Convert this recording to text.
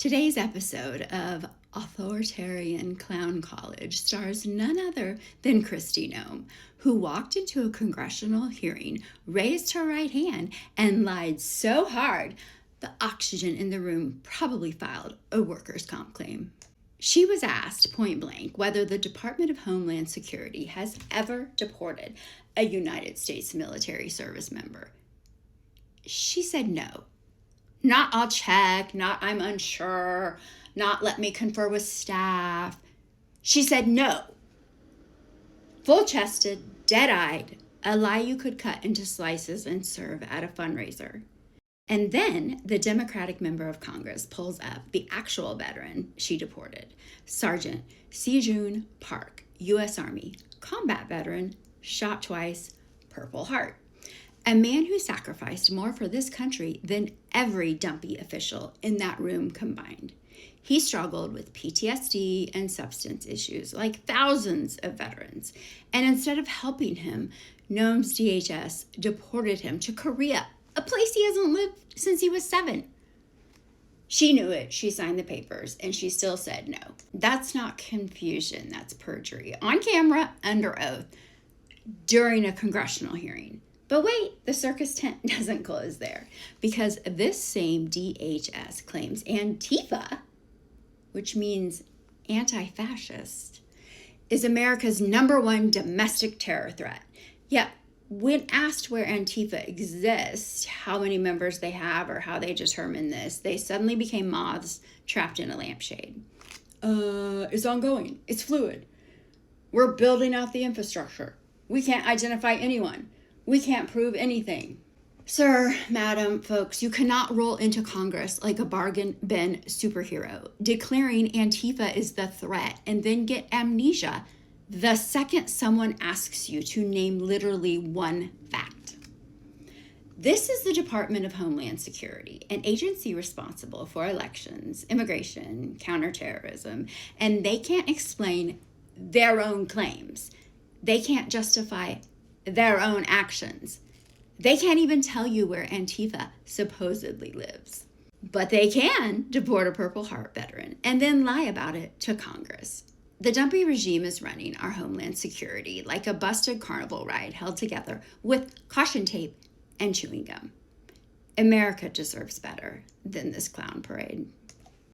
Today's episode of Authoritarian Clown College stars none other than Kristi Noem, who walked into a congressional hearing, raised her right hand, and lied so hard the oxygen in the room probably filed a workers' comp claim. She was asked point blank whether the Department of Homeland Security has ever deported a United States military service member. She said no. Not I'll check, not I'm unsure, not let me confer with staff. She said no. Full-chested, dead-eyed, a lie you could cut into slices and serve at a fundraiser. And then the Democratic member of Congress pulls up the actual veteran she deported, Sergeant Si-Jun Park, U.S. Army, combat veteran, shot twice, Purple Heart. A man who sacrificed more for this country than every dumpy official in that room combined. He struggled with PTSD and substance issues like thousands of veterans. And instead of helping him, Noem's DHS deported him to Korea, a place he hasn't lived since he was 7. She knew it. She signed the papers, and she still said no. That's not confusion. That's perjury. On camera, under oath, during a congressional hearing. But wait, the circus tent doesn't close there, because this same DHS claims Antifa, which means anti-fascist, is America's #1 domestic terror threat. Yet, when asked where Antifa exists, how many members they have, or how they determine this, they suddenly became moths trapped in a lampshade. It's ongoing. It's fluid. We're building out the infrastructure. We can't identify anyone. We can't prove anything. Sir, madam, folks, you cannot roll into Congress like a bargain bin superhero, declaring Antifa is the threat and then get amnesia the second someone asks you to name literally one fact. This is the Department of Homeland Security, an agency responsible for elections, immigration, counterterrorism, and they can't explain their own claims. They can't justify their own actions. They can't even tell you where Antifa supposedly lives. But they can deport a Purple Heart veteran and then lie about it to Congress. The dumpy regime is running our Homeland Security like a busted carnival ride held together with caution tape and chewing gum. America deserves better than this clown parade.